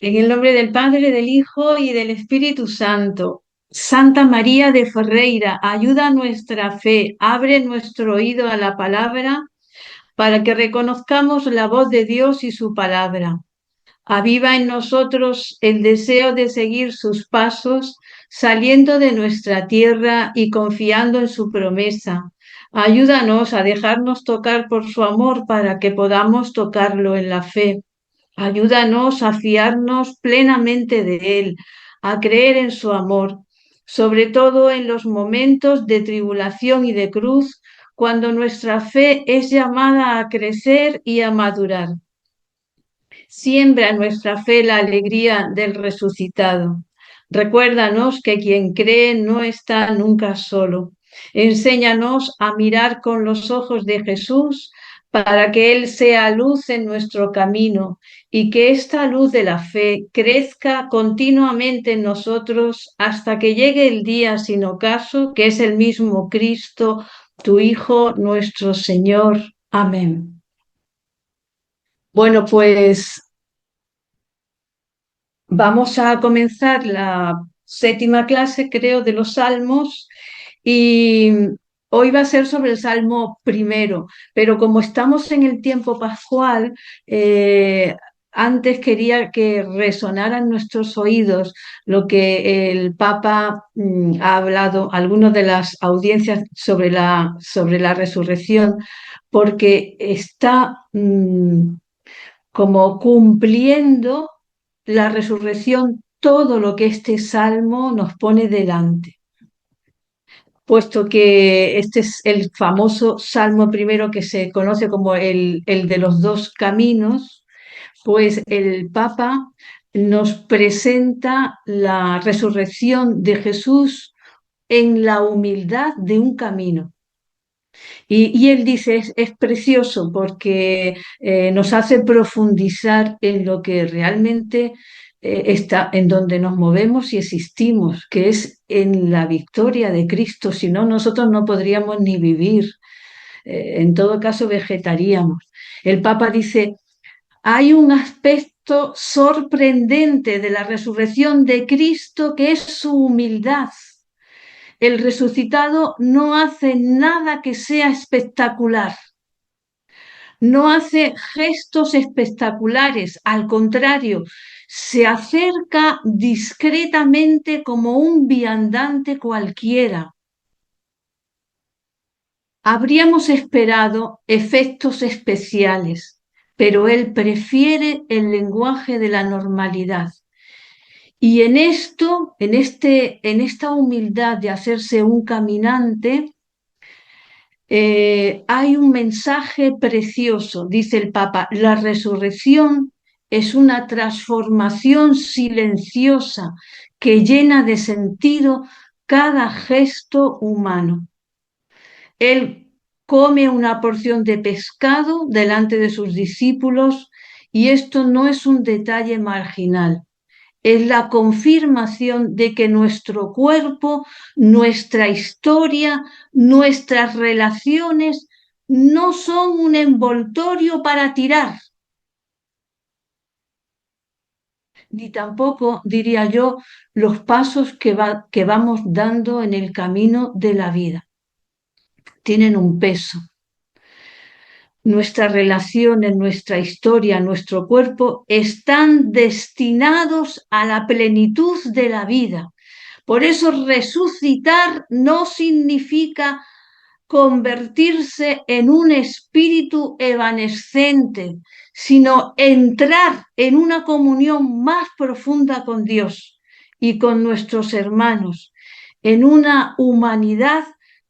En el nombre del Padre, del Hijo y del Espíritu Santo. Santa María de Ferreira, ayuda a nuestra fe, abre nuestro oído a la palabra para que reconozcamos la voz de Dios y su palabra. Aviva en nosotros el deseo de seguir sus pasos, saliendo de nuestra tierra y confiando en su promesa. Ayúdanos a dejarnos tocar por su amor para que podamos tocarlo en la fe. Ayúdanos a fiarnos plenamente de Él, a creer en su amor, sobre todo en los momentos de tribulación y de cruz, cuando nuestra fe es llamada a crecer y a madurar. Siembra en nuestra fe la alegría del resucitado. Recuérdanos que quien cree no está nunca solo. Enséñanos a mirar con los ojos de Jesús para que Él sea luz en nuestro camino y que esta luz de la fe crezca continuamente en nosotros hasta que llegue el día sin ocaso, que es el mismo Cristo, tu Hijo, nuestro Señor. Amén. Bueno, pues vamos a comenzar la séptima clase, creo, de los Salmos y hoy va a ser sobre el Salmo primero, pero como estamos en el tiempo pascual, eh, antes quería que resonaran nuestros oídos lo que el Papa ha hablado, algunas de las audiencias sobre la resurrección, porque está como cumpliendo la resurrección todo lo que este salmo nos pone delante, puesto que este es el famoso salmo primero que se conoce como el de los dos caminos, pues el Papa nos presenta la resurrección de Jesús en la humildad de un camino. Y él dice, es precioso porque nos hace profundizar en lo que realmente está, en donde nos movemos y existimos, que es en la victoria de Cristo. Si no, nosotros no podríamos ni vivir. En todo caso, vegetaríamos. El Papa dice, hay un aspecto sorprendente de la resurrección de Cristo que es su humildad. El resucitado no hace nada que sea espectacular, no hace gestos espectaculares, al contrario, se acerca discretamente como un viandante cualquiera. Habríamos esperado efectos especiales, pero él prefiere el lenguaje de la normalidad. Y en esto, en esta humildad de hacerse un caminante, hay un mensaje precioso, dice el Papa, la resurrección es una transformación silenciosa que llena de sentido cada gesto humano. Él come una porción de pescado delante de sus discípulos y esto no es un detalle marginal, es la confirmación de que nuestro cuerpo, nuestra historia, nuestras relaciones no son un envoltorio para tirar, ni tampoco, diría yo, los pasos que vamos dando en el camino de la vida. Tienen un peso. Nuestras relaciones, nuestra historia, nuestro cuerpo están destinados a la plenitud de la vida. Por eso resucitar no significa convertirse en un espíritu evanescente, sino entrar en una comunión más profunda con Dios y con nuestros hermanos, en una humanidad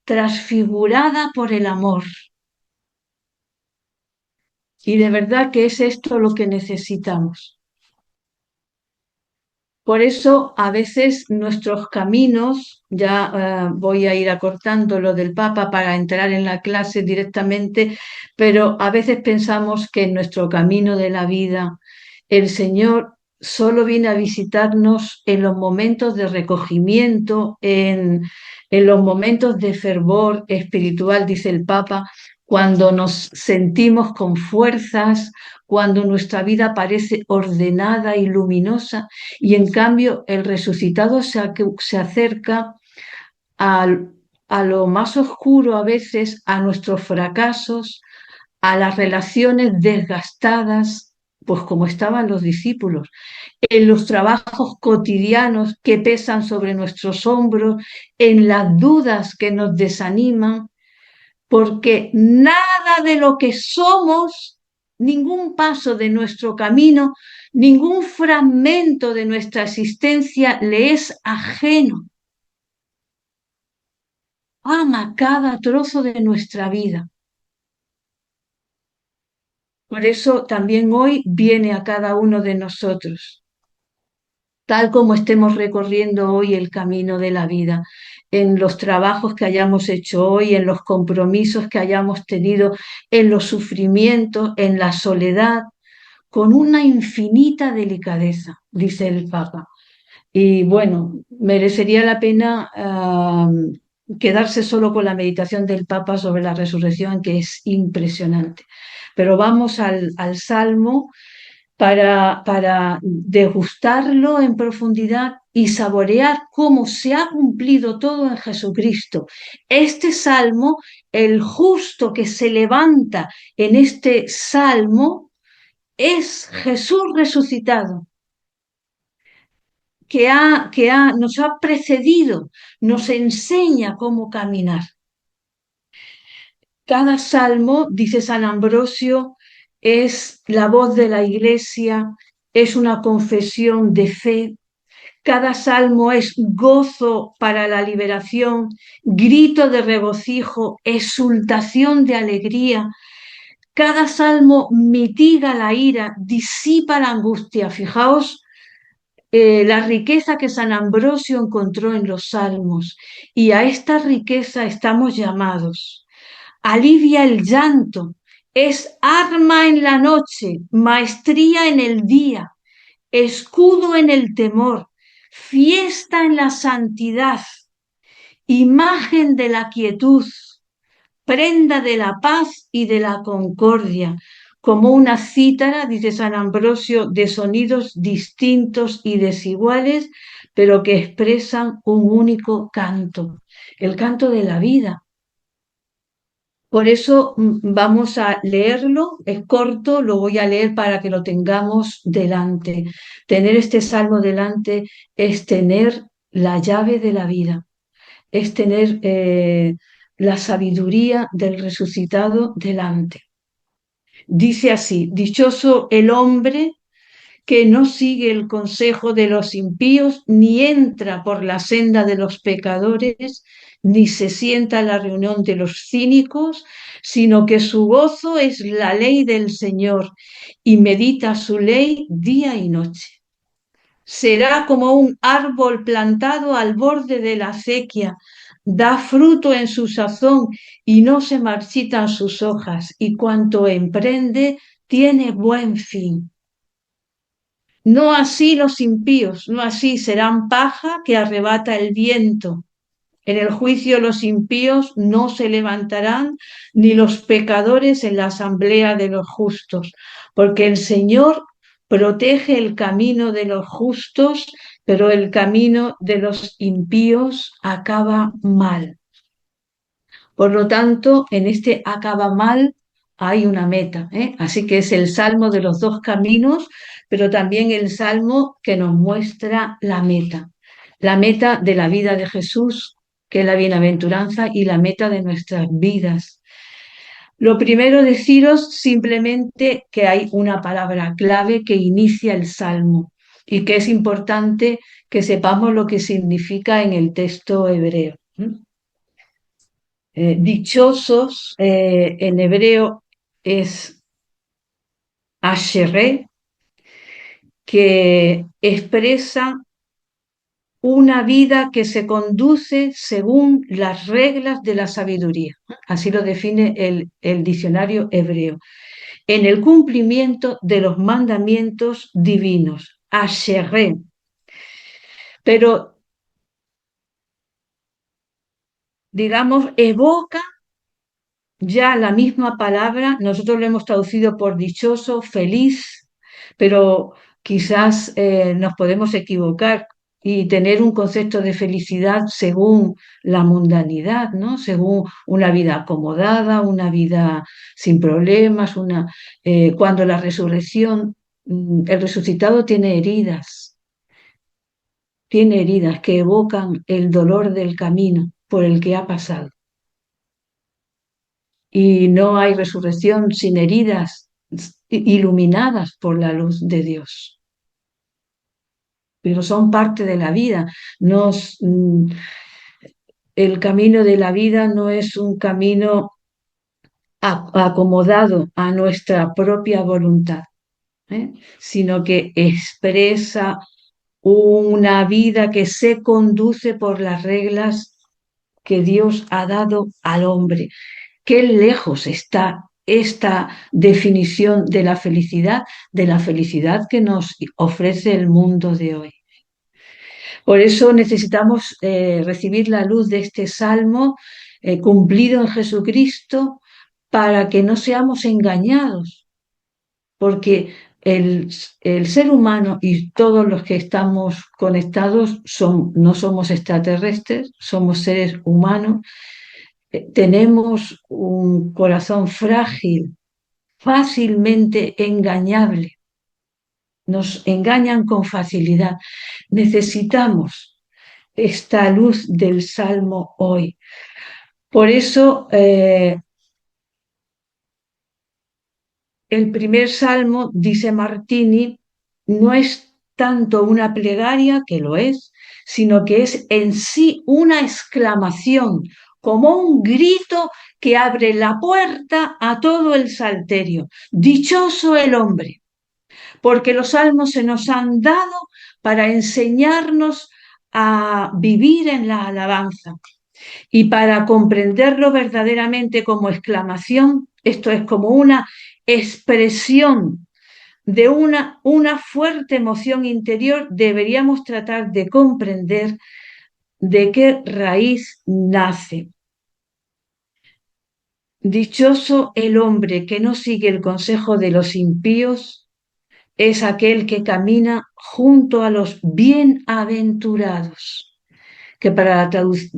transfigurada por el amor. Y de verdad que es esto lo que necesitamos. Por eso a veces nuestros caminos, ya voy a ir acortando lo del Papa para entrar en la clase directamente, pero a veces pensamos que en nuestro camino de la vida el Señor solo viene a visitarnos en los momentos de recogimiento, en los momentos de fervor espiritual, dice el Papa, cuando nos sentimos con fuerzas, cuando nuestra vida parece ordenada y luminosa y en cambio el resucitado se acerca al- a lo más oscuro a veces, a nuestros fracasos, a las relaciones desgastadas, pues como estaban los discípulos, en los trabajos cotidianos que pesan sobre nuestros hombros, en las dudas que nos desaniman, porque nada de lo que somos, ningún paso de nuestro camino, ningún fragmento de nuestra existencia le es ajeno. Ama cada trozo de nuestra vida. Por eso también hoy viene a cada uno de nosotros, tal como estemos recorriendo hoy el camino de la vida, en los trabajos que hayamos hecho hoy, en los compromisos que hayamos tenido, en los sufrimientos, en la soledad, con una infinita delicadeza, dice el Papa. Y bueno, merecería la pena quedarse solo con la meditación del Papa sobre la resurrección, que es impresionante. Pero vamos al Salmo para degustarlo en profundidad y saborear cómo se ha cumplido todo en Jesucristo. Este salmo, el justo que se levanta en este salmo, es Jesús resucitado, nos ha precedido, nos enseña cómo caminar. Cada salmo, dice San Ambrosio, es la voz de la iglesia, es una confesión de fe. Cada salmo es gozo para la liberación, grito de regocijo, exultación de alegría. Cada salmo mitiga la ira, disipa la angustia. Fijaos la riqueza que San Ambrosio encontró en los salmos, y a esta riqueza estamos llamados. Alivia el llanto, es arma en la noche, maestría en el día, escudo en el temor, fiesta en la santidad, imagen de la quietud, prenda de la paz y de la concordia, como una cítara, dice San Ambrosio, de sonidos distintos y desiguales, pero que expresan un único canto, el canto de la vida. Por eso vamos a leerlo, es corto, lo voy a leer para que lo tengamos delante. Tener este salmo delante es tener la llave de la vida, es tener la sabiduría del resucitado delante. Dice así: dichoso el hombre que no sigue el consejo de los impíos, ni entra por la senda de los pecadores, ni se sienta en la reunión de los cínicos, sino que su gozo es la ley del Señor y medita su ley día y noche. Será como un árbol plantado al borde de la acequia, da fruto en su sazón y no se marchitan sus hojas, y cuanto emprende tiene buen fin. No así los impíos, no así serán paja que arrebata el viento. En el juicio los impíos no se levantarán, ni los pecadores en la asamblea de los justos, porque el Señor protege el camino de los justos, pero el camino de los impíos acaba mal. Por lo tanto, en este acaba mal hay una meta, ¿eh? Así que es el salmo de los dos caminos, pero también el salmo que nos muestra la meta de la vida de Jesús, que es la bienaventuranza, y la meta de nuestras vidas. Lo primero, deciros simplemente que hay una palabra clave que inicia el salmo y que es importante que sepamos lo que significa en el texto hebreo. Dichosos en hebreo es asheré, que expresa una vida que se conduce según las reglas de la sabiduría. Así lo define el diccionario hebreo. En el cumplimiento de los mandamientos divinos. Asheré. Pero, digamos, evoca Ya la misma palabra, nosotros lo hemos traducido por dichoso, feliz, pero quizás nos podemos equivocar y tener un concepto de felicidad según la mundanidad, ¿no? Según una vida acomodada, una vida sin problemas, cuando la resurrección, el resucitado tiene heridas que evocan el dolor del camino por el que ha pasado. Y no hay resurrección sin heridas iluminadas por la luz de Dios, pero son parte de la vida. Nos, el camino de la vida no es un camino acomodado a nuestra propia voluntad, sino que expresa una vida que se conduce por las reglas que Dios ha dado al hombre. Qué lejos está esta definición de la felicidad que nos ofrece el mundo de hoy. Por eso necesitamos recibir la luz de este salmo cumplido en Jesucristo para que no seamos engañados, porque el ser humano y todos los que estamos conectados no somos extraterrestres, somos seres humanos. Tenemos un corazón frágil, fácilmente engañable. Nos engañan con facilidad. Necesitamos esta luz del Salmo hoy. Por eso, el primer Salmo, dice Martini, no es tanto una plegaria, que lo es, sino que es en sí una exclamación, como un grito que abre la puerta a todo el salterio. Dichoso el hombre, porque los salmos se nos han dado para enseñarnos a vivir en la alabanza y para comprenderlo verdaderamente como exclamación, esto es como una expresión de una fuerte emoción interior, deberíamos tratar de comprender de qué raíz nace. Dichoso el hombre que no sigue el consejo de los impíos, es aquel que camina junto a los bienaventurados, que para la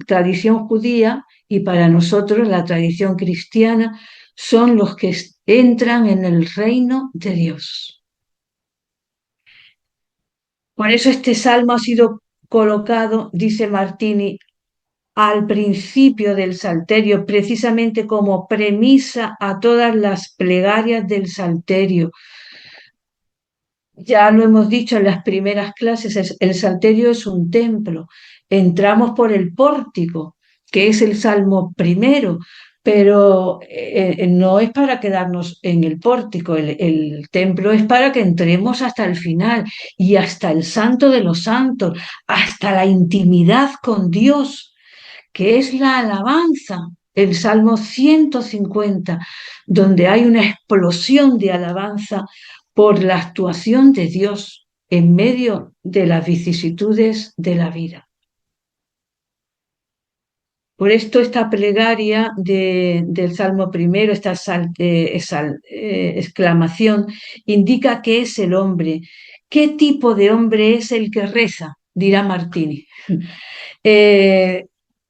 tradición judía y para nosotros la tradición cristiana son los que entran en el reino de Dios. Por eso este salmo ha sido colocado, dice Martini, al principio del Salterio, precisamente como premisa a todas las plegarias del Salterio. Ya lo hemos dicho en las primeras clases, el Salterio es un templo. Entramos por el pórtico, que es el Salmo primero, pero no es para quedarnos en el pórtico, el templo es para que entremos hasta el final y hasta el Santo de los Santos, hasta la intimidad con Dios, que es la alabanza, el Salmo 150, donde hay una explosión de alabanza por la actuación de Dios en medio de las vicisitudes de la vida. Por esto esta plegaria del Salmo primero, esta exclamación, indica qué es el hombre, qué tipo de hombre es el que reza, dirá Martini. Eh,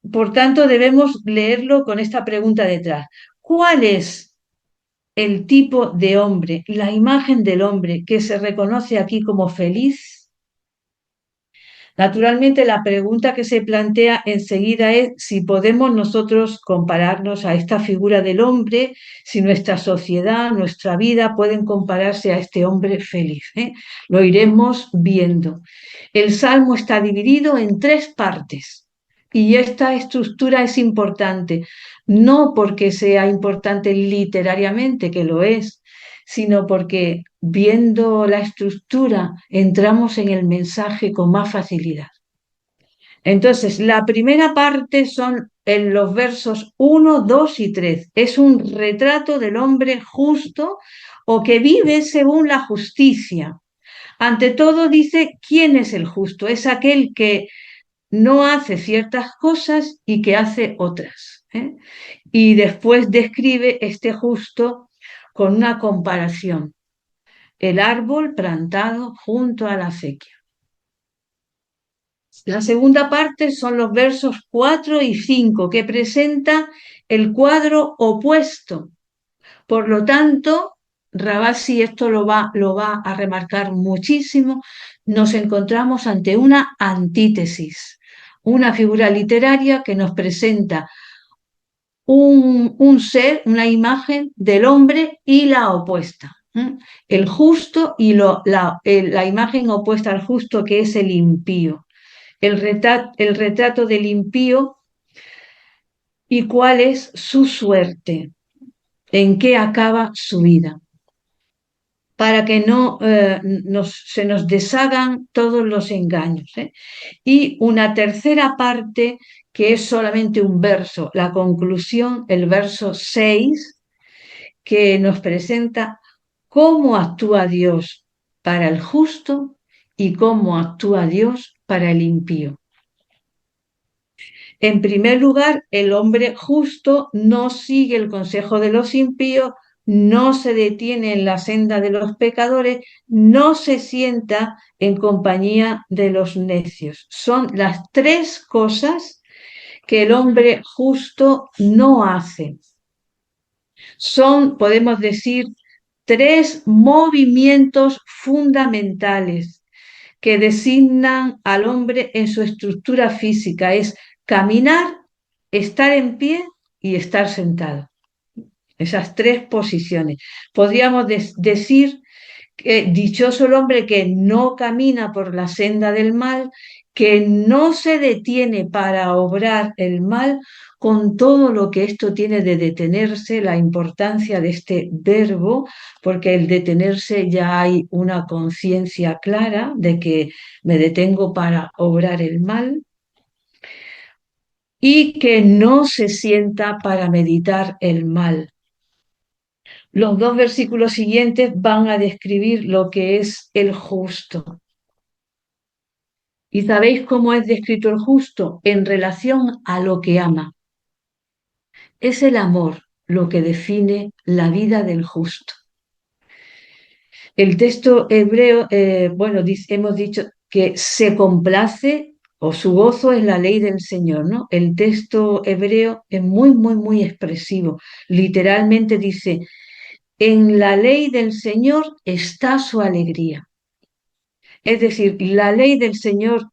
por tanto, debemos leerlo con esta pregunta detrás. ¿Cuál es el tipo de hombre, la imagen del hombre que se reconoce aquí como feliz? Naturalmente, la pregunta que se plantea enseguida es si podemos nosotros compararnos a esta figura del hombre, si nuestra sociedad, nuestra vida pueden compararse a este hombre feliz. Lo iremos viendo. El Salmo está dividido en 3 partes y esta estructura es importante, no porque sea importante literariamente, que lo es, sino porque viendo la estructura entramos en el mensaje con más facilidad. Entonces, la primera parte son en los versos 1, 2 y 3. Es un retrato del hombre justo o que vive según la justicia. Ante todo dice, ¿quién es el justo? Es aquel que no hace ciertas cosas y que hace otras. ¿eh? Y después describe este justo con una comparación. El árbol plantado junto a la acequia. La segunda parte son los versos 4 y 5, que presenta el cuadro opuesto. Por lo tanto, Ravasi esto lo va a remarcar muchísimo, nos encontramos ante una antítesis, una figura literaria que nos presenta un ser, una imagen del hombre y la opuesta. El justo y la imagen opuesta al justo, que es el impío. El retrato del impío y cuál es su suerte, en qué acaba su vida, para que no se nos deshagan todos los engaños. Y una tercera parte que es solamente un verso, la conclusión, el verso 6, que nos presenta cómo actúa Dios para el justo y cómo actúa Dios para el impío. En primer lugar, el hombre justo no sigue el consejo de los impíos, no se detiene en la senda de los pecadores, no se sienta en compañía de los necios. Son las tres cosas que el hombre justo no hace. Son, podemos decir, tres movimientos fundamentales que designan al hombre en su estructura física. Es caminar, estar en pie y estar sentado. Esas tres posiciones. Podríamos decir que dichoso el hombre que no camina por la senda del mal, que no se detiene para obrar el mal, con todo lo que esto tiene de detenerse, la importancia de este verbo, porque el detenerse ya hay una conciencia clara de que me detengo para obrar el mal, y que no se sienta para meditar el mal. Los dos versículos siguientes van a describir lo que es el justo. ¿Y sabéis cómo es descrito el justo? En relación a lo que ama. Es el amor lo que define la vida del justo. El texto hebreo, hemos dicho que se complace o su gozo es la ley del Señor, ¿no? El texto hebreo es muy, muy, muy expresivo. Literalmente dice, en la ley del Señor está su alegría. Es decir, la ley del Señor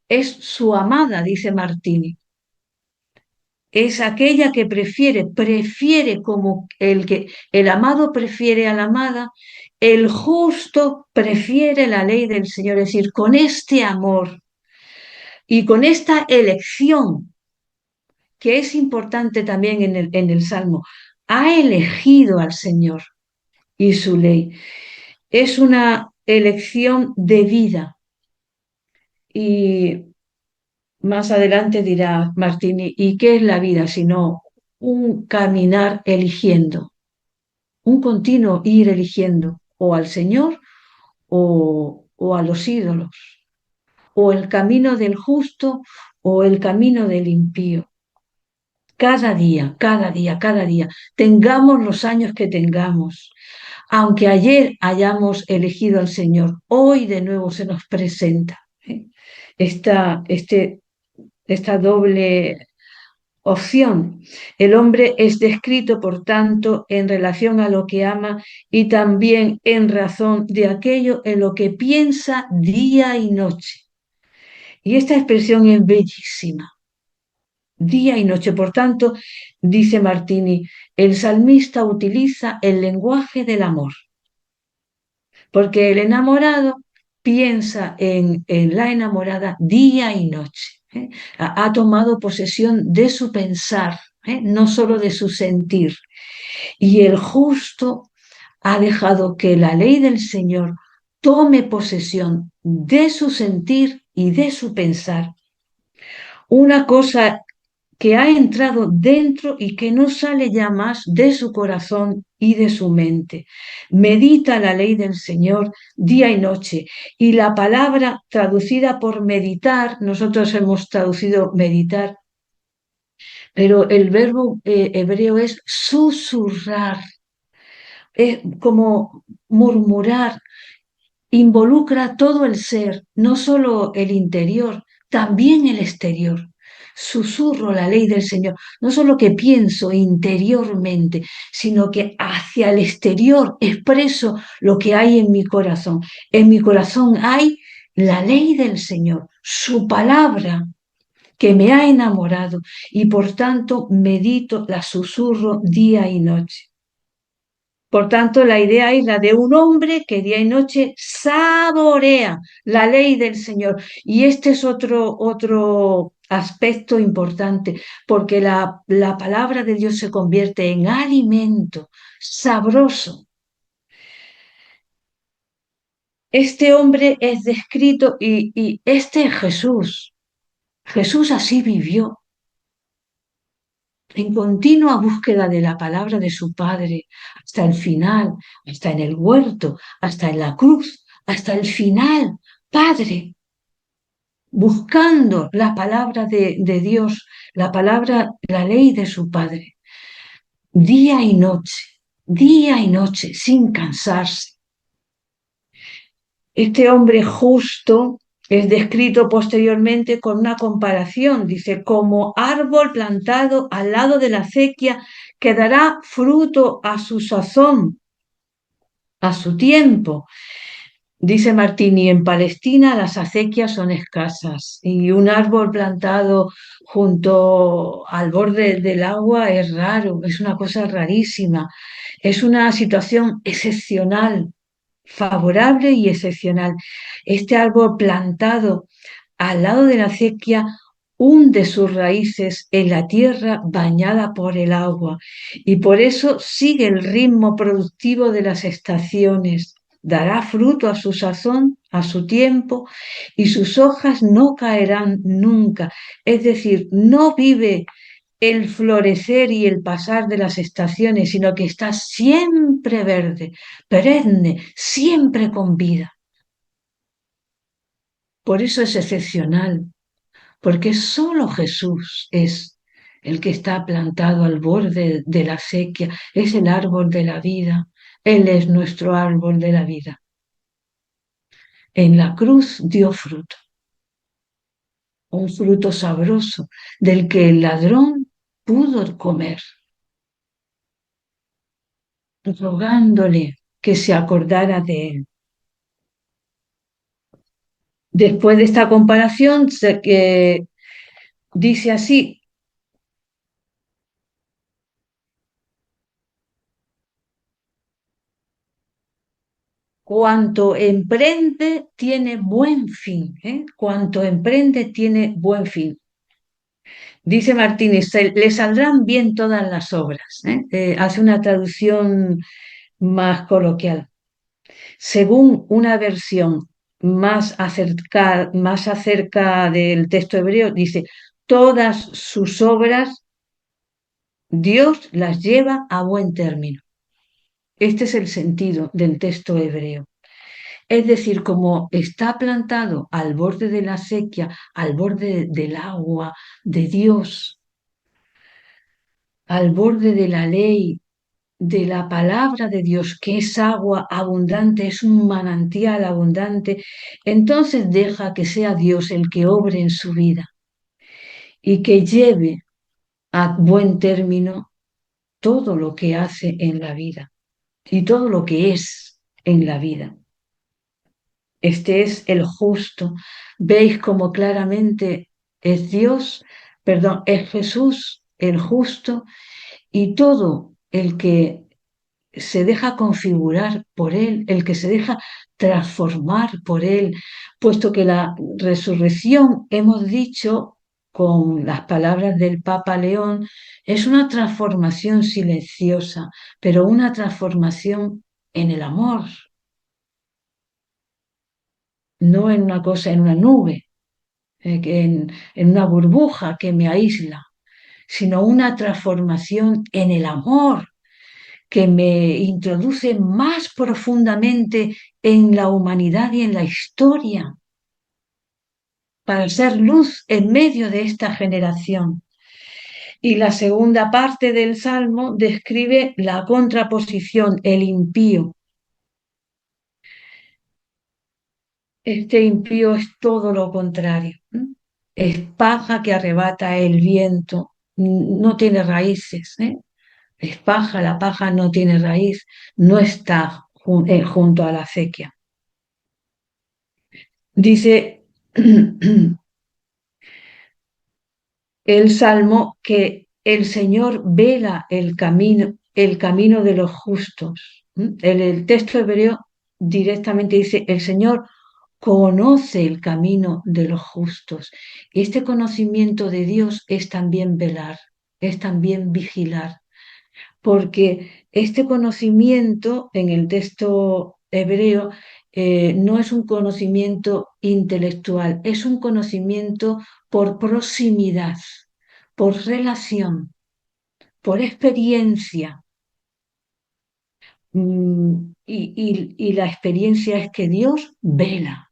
es su amada, dice Martini. Es aquella que prefiere como el amado prefiere a la amada, el justo prefiere la ley del Señor. Es decir, con este amor y con esta elección, que es importante también en el Salmo, ha elegido al Señor y su ley. Es una elección de vida. Y más adelante dirá Martini, ¿y qué es la vida sino un caminar eligiendo, un continuo ir eligiendo o al Señor o a los ídolos, o el camino del justo o el camino del impío? Cada día, cada día, cada día, tengamos los años que tengamos, aunque ayer hayamos elegido al Señor, hoy de nuevo se nos presenta esta doble opción. El hombre es descrito, por tanto, en relación a lo que ama y también en razón de aquello en lo que piensa día y noche. Y esta expresión es bellísima. Día y noche. Por tanto, dice Martini, el salmista utiliza el lenguaje del amor, porque el enamorado piensa en la enamorada día y noche. Ha tomado posesión de su pensar, no solo de su sentir. Y el justo ha dejado que la ley del Señor tome posesión de su sentir y de su pensar. Una cosa que ha entrado dentro y que no sale ya más de su corazón y de su mente. Medita la ley del Señor día y noche. Y la palabra traducida por meditar, nosotros hemos traducido meditar, pero el verbo hebreo es susurrar, es como murmurar, involucra todo el ser, no solo el interior, también el exterior. Susurro la ley del Señor, no solo que pienso interiormente, sino que hacia el exterior expreso lo que hay en mi corazón. En mi corazón hay la ley del Señor, su palabra que me ha enamorado y por tanto medito, la susurro día y noche. Por tanto, la idea es la de un hombre que día y noche saborea la ley del Señor. Y este es otro aspecto importante, porque la palabra de Dios se convierte en alimento sabroso. Este hombre es descrito y este es Jesús. Jesús así vivió, en continua búsqueda de la palabra de su Padre, hasta el final, hasta en el huerto, hasta en la cruz, hasta el final. Padre, buscando la palabra de Dios, la palabra, la ley de su Padre, día y noche, sin cansarse. Este hombre justo es descrito posteriormente con una comparación. Dice, como árbol plantado al lado de la acequia que dará fruto a su sazón, a su tiempo. Dice Martini, en Palestina las acequias son escasas y un árbol plantado junto al borde del agua es raro, es una cosa rarísima, es una situación excepcional, favorable y excepcional. Este árbol plantado al lado de la acequia hunde sus raíces en la tierra bañada por el agua y por eso sigue el ritmo productivo de las estaciones. Dará fruto a su sazón, a su tiempo, y sus hojas no caerán nunca. Es decir, no vive el florecer y el pasar de las estaciones, sino que está siempre verde, perenne, siempre con vida. Por eso es excepcional, porque solo Jesús es el que está plantado al borde de la acequia, es el árbol de la vida, Él es nuestro árbol de la vida. En la cruz dio fruto, un fruto sabroso del que el ladrón pudo comer, rogándole que se acordara de él. Después de esta comparación, dice así, cuanto emprende tiene buen fin, ¿eh? Cuanto emprende tiene buen fin. Dice Martínez, le saldrán bien todas las obras, ¿eh? Hace una traducción más coloquial. Según una versión más acerca del texto hebreo, dice, todas sus obras Dios las lleva a buen término. Este es el sentido del texto hebreo. Es decir, como está plantado al borde de la acequia, al borde del agua de Dios, al borde de la ley, de la palabra de Dios, que es agua abundante, es un manantial abundante, entonces deja que sea Dios el que obre en su vida y que lleve a buen término todo lo que hace en la vida y todo lo que es en la vida. Este es el justo. Veis como claramente es Dios, perdón, es Jesús el justo y todo el que se deja configurar por Él, el que se deja transformar por Él, puesto que la resurrección, hemos dicho con las palabras del Papa León, es una transformación silenciosa, pero una transformación en el amor, no en una cosa, en una nube, en una burbuja que me aísla, sino una transformación en el amor que me introduce más profundamente en la humanidad y en la historia, para ser luz en medio de esta generación. Y la segunda parte del Salmo describe la contraposición, el impío. Este impío es todo lo contrario. Es paja que arrebata el viento, no tiene raíces. Es paja, la paja no tiene raíz, no está junto a la acequia. Dice el Salmo que el Señor vela el camino de los justos. El texto hebreo directamente dice, el Señor conoce el camino de los justos. Y este conocimiento de Dios es también velar, es también vigilar, porque este conocimiento en el texto hebreo no es un conocimiento intelectual, es un conocimiento por proximidad, por relación, por experiencia. Y la experiencia es que Dios vela.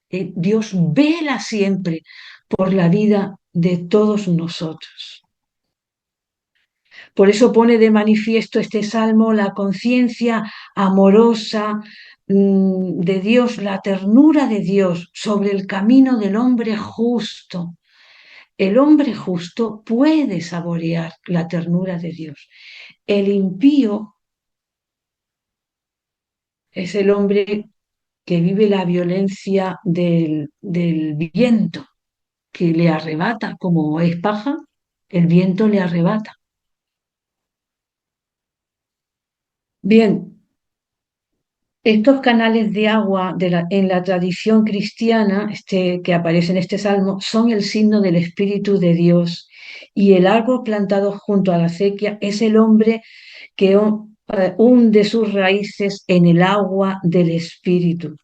Dios vela siempre por la vida de todos nosotros. Por eso pone de manifiesto este salmo la conciencia amorosa de Dios, la ternura de Dios sobre el camino del hombre justo. El hombre justo puede saborear la ternura de Dios. El impío es el hombre que vive la violencia del viento, que le arrebata, como es paja, el viento le arrebata. Bien, estos canales de agua en la tradición cristiana que aparece en este salmo son el signo del Espíritu de Dios, y el árbol plantado junto a la acequia es el hombre que hunde sus raíces en el agua del Espíritu.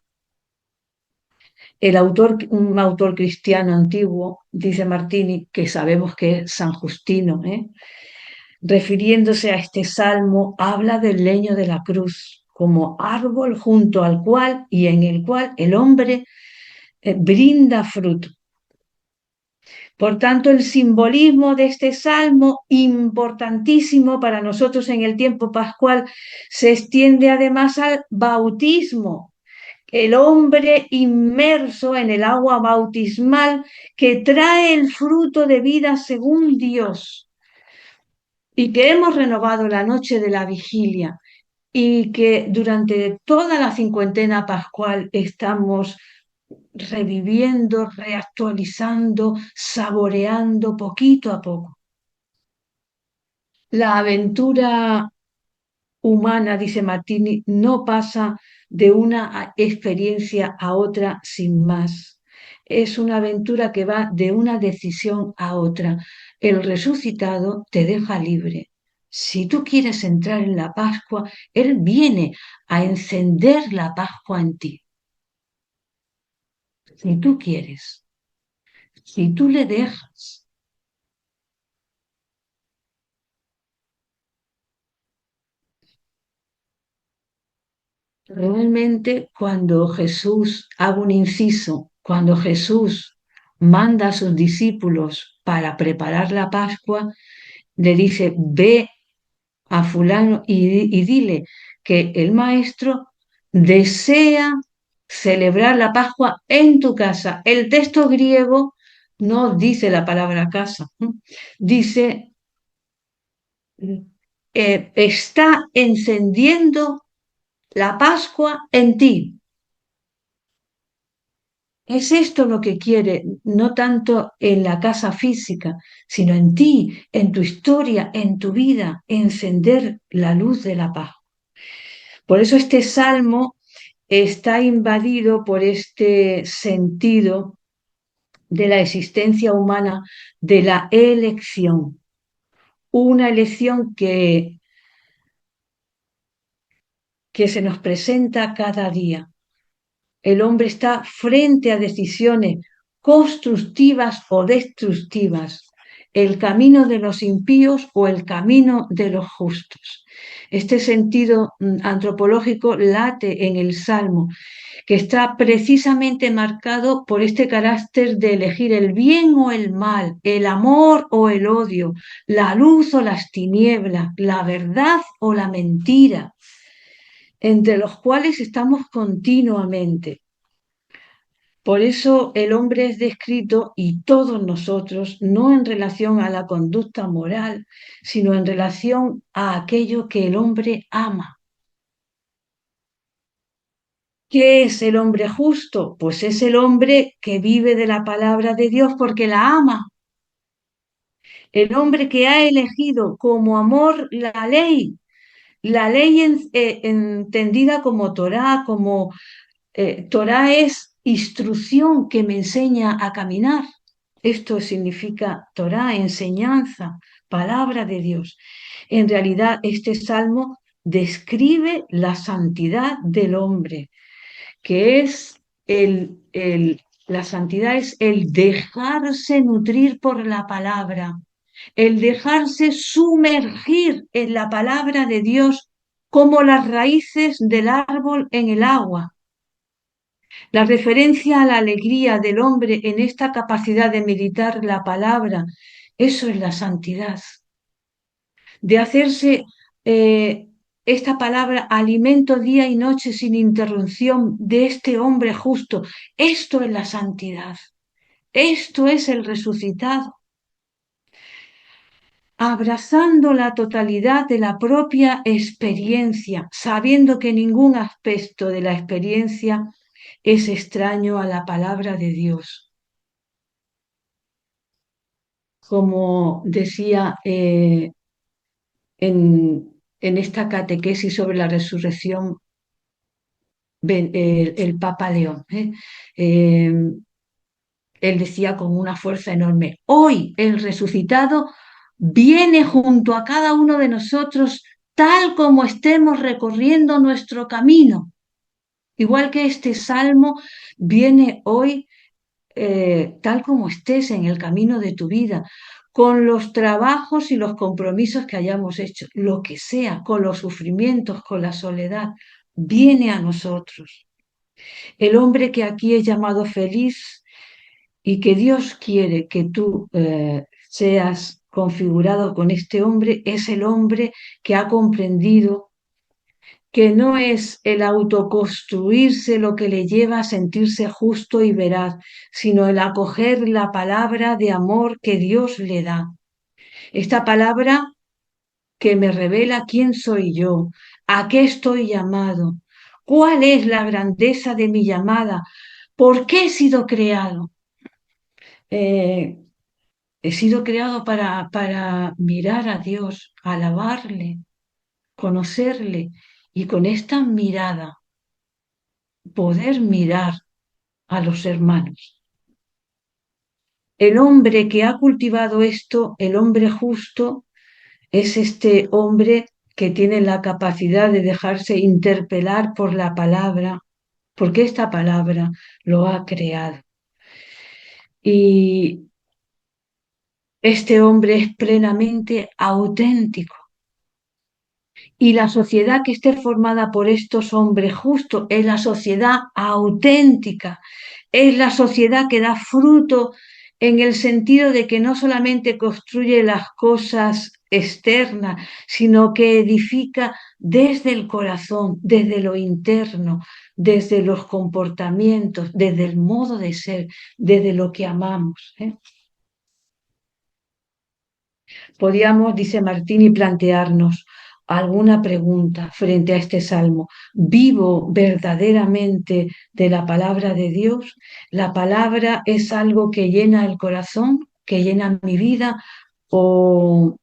Un autor cristiano antiguo, dice Martini, que sabemos que es San Justino, refiriéndose a este salmo, habla del leño de la cruz como árbol junto al cual y en el cual el hombre brinda fruto. Por tanto, el simbolismo de este salmo, importantísimo para nosotros en el tiempo pascual, se extiende además al bautismo. El hombre inmerso en el agua bautismal que trae el fruto de vida según Dios, y que hemos renovado la noche de la vigilia, y que durante toda la cincuentena pascual estamos reviviendo, reactualizando, saboreando poquito a poco. La aventura humana, dice Martini, no pasa de una experiencia a otra sin más. Es una aventura que va de una decisión a otra. El resucitado te deja libre. Si tú quieres entrar en la Pascua, Él viene a encender la Pascua en ti. Si tú quieres, si tú le dejas. Realmente cuando Jesús, hago un inciso, cuando Jesús manda a sus discípulos para preparar la Pascua, le dice, ve a fulano y dile que el maestro desea celebrar la Pascua en tu casa. El texto griego no dice la palabra casa, dice, está encendiendo la Pascua en ti. Es esto lo que quiere, no tanto en la casa física, sino en ti, en tu historia, en tu vida, encender la luz de la paz. Por eso este salmo está invadido por este sentido de la existencia humana, de la elección. Una elección que se nos presenta cada día. El hombre está frente a decisiones constructivas o destructivas. el camino de los impíos o el camino de los justos. Este sentido antropológico late en el Salmo, que está precisamente marcado por este carácter de elegir el bien o el mal, el amor o el odio, la luz o las tinieblas, la verdad o la mentira, entre los cuales estamos continuamente. Por eso el hombre es descrito, y todos nosotros, no en relación a la conducta moral, sino en relación a aquello que el hombre ama. ¿Qué es el hombre justo? Pues es el hombre que vive de la palabra de Dios porque la ama. El hombre que ha elegido como amor la ley entendida como Torá, como Torá es instrucción que me enseña a caminar. Esto significa Torá, enseñanza, palabra de Dios. En realidad, este salmo describe la santidad del hombre, que es la santidad es el dejarse nutrir por la palabra, el dejarse sumergir en la palabra de Dios como las raíces del árbol en el agua. La referencia a la alegría del hombre en esta capacidad de meditar la palabra, eso es la santidad, de hacerse esta palabra alimento día y noche sin interrupción de este hombre justo. Esto es la santidad, esto es el resucitado, abrazando la totalidad de la propia experiencia, sabiendo que ningún aspecto de la experiencia es extraño a la palabra de Dios. Como decía en esta catequesis sobre la resurrección el Papa León. Eh, Él decía con una fuerza enorme, hoy el resucitado viene junto a cada uno de nosotros tal como estemos recorriendo nuestro camino. Igual que este salmo viene hoy tal como estés en el camino de tu vida, con los trabajos y los compromisos que hayamos hecho, lo que sea, con los sufrimientos, con la soledad, viene a nosotros. El hombre que aquí es llamado feliz y que Dios quiere que tú seas configurado con este hombre, es el hombre que ha comprendido que no es el autoconstruirse lo que le lleva a sentirse justo y veraz, sino el acoger la palabra de amor que Dios le da. Esta palabra que me revela quién soy yo, a qué estoy llamado, cuál es la grandeza de mi llamada, por qué he sido creado. Eh, He sido creado para mirar a Dios, alabarle, conocerle y con esta mirada poder mirar a los hermanos. El hombre que ha cultivado esto, el hombre justo, es este hombre que tiene la capacidad de dejarse interpelar por la palabra, porque esta palabra lo ha creado. Y este hombre es plenamente auténtico. Y la sociedad que esté formada por estos hombres justos es la sociedad auténtica, es la sociedad que da fruto en el sentido de que no solamente construye las cosas externas, sino que edifica desde el corazón, desde lo interno, desde los comportamientos, desde el modo de ser, desde lo que amamos. Podríamos, dice Martini, plantearnos alguna pregunta frente a este salmo. ¿Vivo verdaderamente de la palabra de Dios? ¿La palabra es algo que llena el corazón, que llena mi vida? ¿O,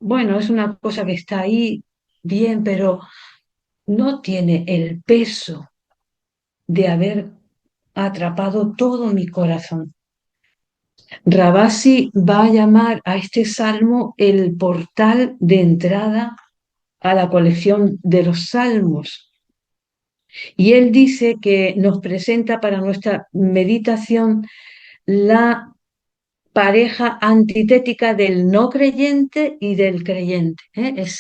bueno, es una cosa que está ahí bien, pero no tiene el peso de haber atrapado todo mi corazón? Rabasi va a llamar a este salmo el portal de entrada a la colección de los salmos. Y él dice que nos presenta para nuestra meditación la pareja antitética del no creyente y del creyente.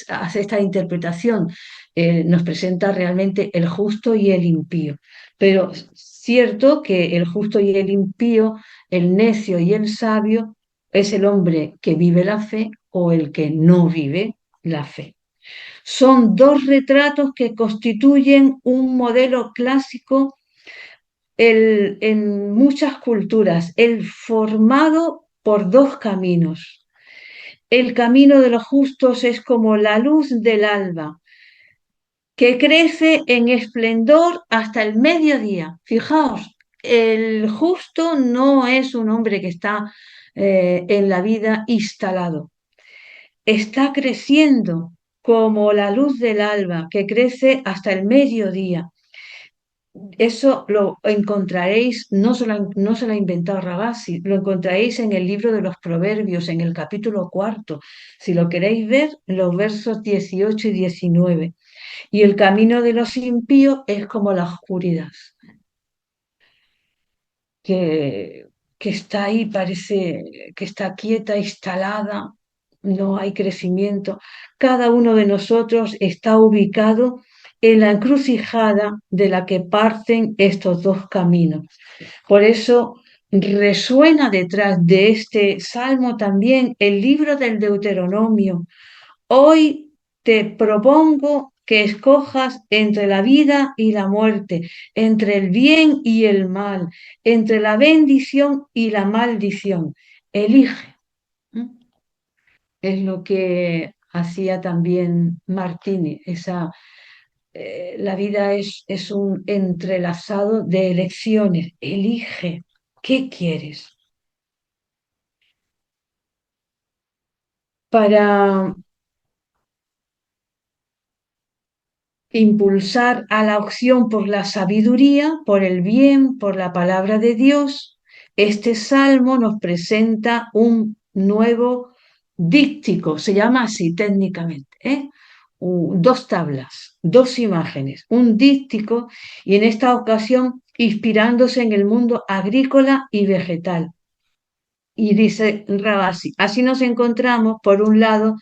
Hace esta interpretación, nos presenta realmente el justo y el impío. Pero cierto que el justo y el impío, el necio y el sabio, es el hombre que vive la fe o el que no vive la fe. Son dos retratos que constituyen un modelo clásico en muchas culturas, el formado por dos caminos. El camino de los justos es como la luz del alba, que crece en esplendor hasta el mediodía. Fijaos, el justo no es un hombre que está en la vida instalado, está creciendo como la luz del alba, que crece hasta el mediodía. Eso lo encontraréis, no se lo ha inventado Ravasi, lo encontraréis en el libro de los Proverbios, en el capítulo cuarto. Si lo queréis ver, los versos 18 y 19. Y el camino de los impíos es como la oscuridad, que, que está ahí, parece que está quieta, instalada, no hay crecimiento. Cada uno de nosotros está ubicado en la encrucijada de la que parten estos dos caminos. Por eso resuena detrás de este salmo también el libro del Deuteronomio. Hoy te propongo que escojas entre la vida y la muerte, entre el bien y el mal, entre la bendición y la maldición. Elige. ¿Mm? Es lo que hacía también Martini. La vida es un entrelazado de elecciones. Elige. ¿Qué quieres? Para impulsar a la opción por la sabiduría, por el bien, por la palabra de Dios, este salmo nos presenta un nuevo díptico, se llama así técnicamente, dos tablas, dos imágenes, un díptico, y en esta ocasión inspirándose en el mundo agrícola y vegetal. Y dice Rabasi, así nos encontramos, por un lado,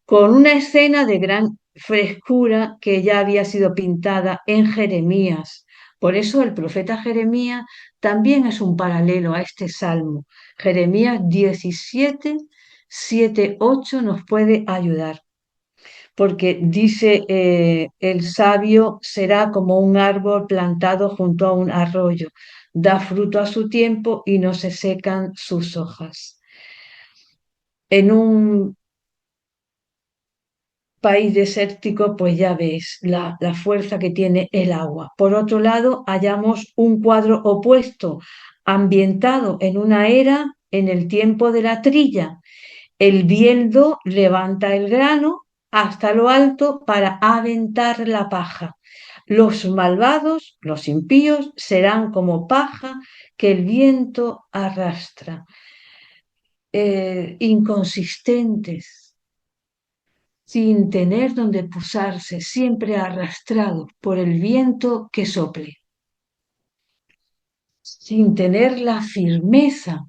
con una escena de gran frescura que ya había sido pintada en Jeremías. Por eso el profeta Jeremías también es un paralelo a este salmo. Jeremías 17, 7, 8 nos puede ayudar, porque dice, el sabio será como un árbol plantado junto a un arroyo, da fruto a su tiempo y no se secan sus hojas. En un país desértico, pues ya ves la fuerza que tiene el agua. Por otro lado, hallamos un cuadro opuesto, ambientado en una era en el tiempo de la trilla. El bieldo levanta el grano hasta lo alto para aventar la paja. Los malvados, los impíos, serán como paja que el viento arrastra. Inconsistentes, sin tener donde posarse, siempre arrastrado por el viento que sople, sin tener la firmeza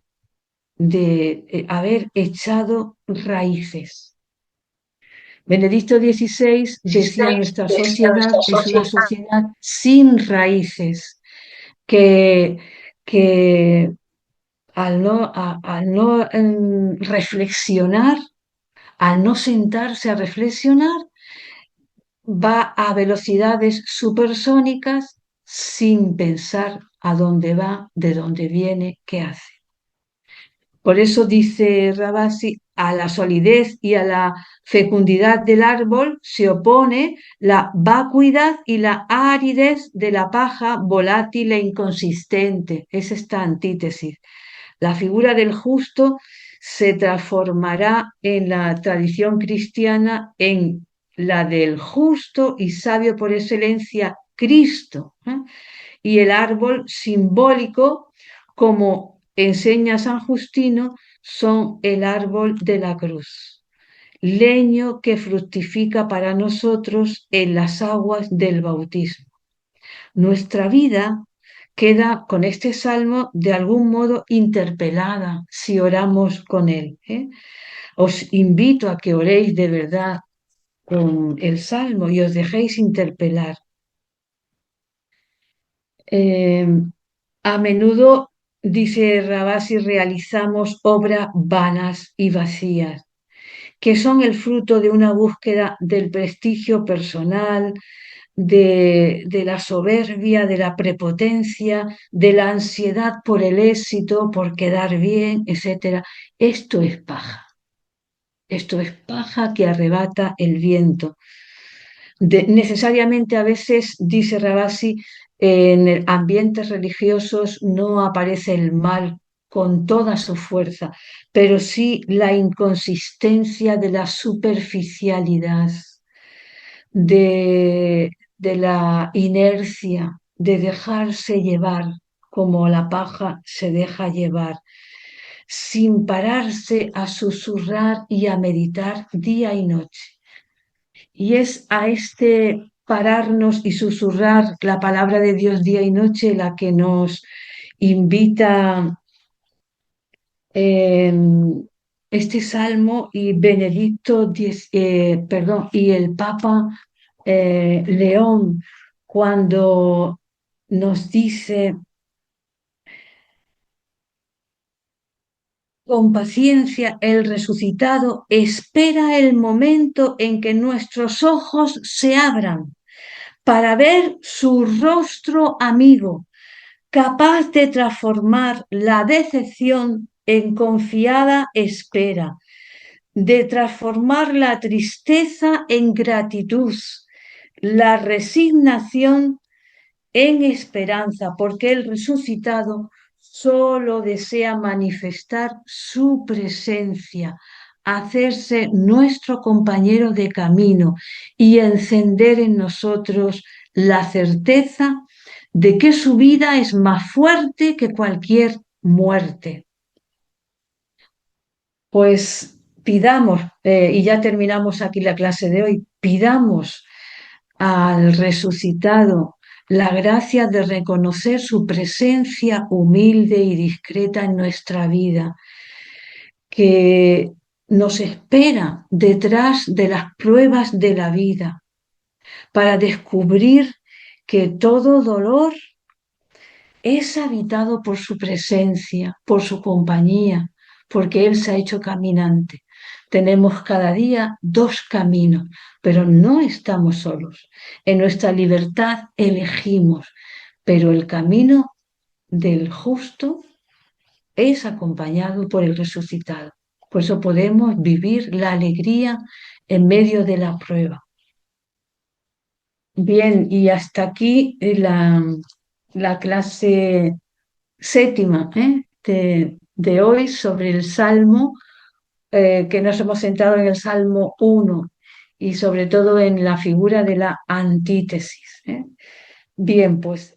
de haber echado raíces. Benedicto XVI decía, nuestra sociedad es una sociedad sin raíces, que, que al no reflexionar, al no sentarse a reflexionar, va a velocidades supersónicas sin pensar a dónde va, de dónde viene, qué hace. Por eso dice Rabasi, a la solidez y a la fecundidad del árbol se opone la vacuidad y la aridez de la paja volátil e inconsistente. Es esta antítesis. La figura del justo se transformará en la tradición cristiana en la del justo y sabio por excelencia, Cristo, y el árbol simbólico, como enseña San Justino, son el árbol de la cruz, leño que fructifica para nosotros en las aguas del bautismo. Nuestra vida queda con este salmo de algún modo interpelada si oramos con él. Os invito a que oréis de verdad con el salmo y os dejéis interpelar. Eh, a menudo, dice Rabasi, realizamos obras vanas y vacías, que son el fruto de una búsqueda del prestigio personal, de la soberbia, de la prepotencia, de la ansiedad por el éxito, por quedar bien, etc. Esto es paja que arrebata el viento. Necesariamente a veces, dice Rabasi, en ambientes religiosos no aparece el mal con toda su fuerza, pero sí la inconsistencia de la superficialidad, de la inercia, de dejarse llevar como la paja se deja llevar, sin pararse a susurrar y a meditar día y noche. Y es a este pararnos y susurrar la palabra de Dios día y noche la que nos invita eh, este salmo y y el Papa León cuando nos dice: con paciencia el resucitado espera el momento en que nuestros ojos se abran para ver su rostro amigo, capaz de transformar la decepción en confiada espera, de transformar la tristeza en gratitud, la resignación en esperanza, porque el resucitado solo desea manifestar su presencia, hacerse nuestro compañero de camino y encender en nosotros la certeza de que su vida es más fuerte que cualquier muerte. Pues pidamos, y ya terminamos aquí la clase de hoy, pidamos al resucitado la gracia de reconocer su presencia humilde y discreta en nuestra vida, que nos espera detrás de las pruebas de la vida, para descubrir que todo dolor es habitado por su presencia, por su compañía, porque Él se ha hecho caminante. Tenemos cada día dos caminos, pero no estamos solos. En nuestra libertad elegimos, pero el camino del justo es acompañado por el resucitado. Por eso podemos vivir la alegría en medio de la prueba. Bien, y hasta aquí la clase séptima de hoy sobre el Salmo, que nos hemos centrado en el Salmo 1 y sobre todo en la figura de la antítesis. Bien, pues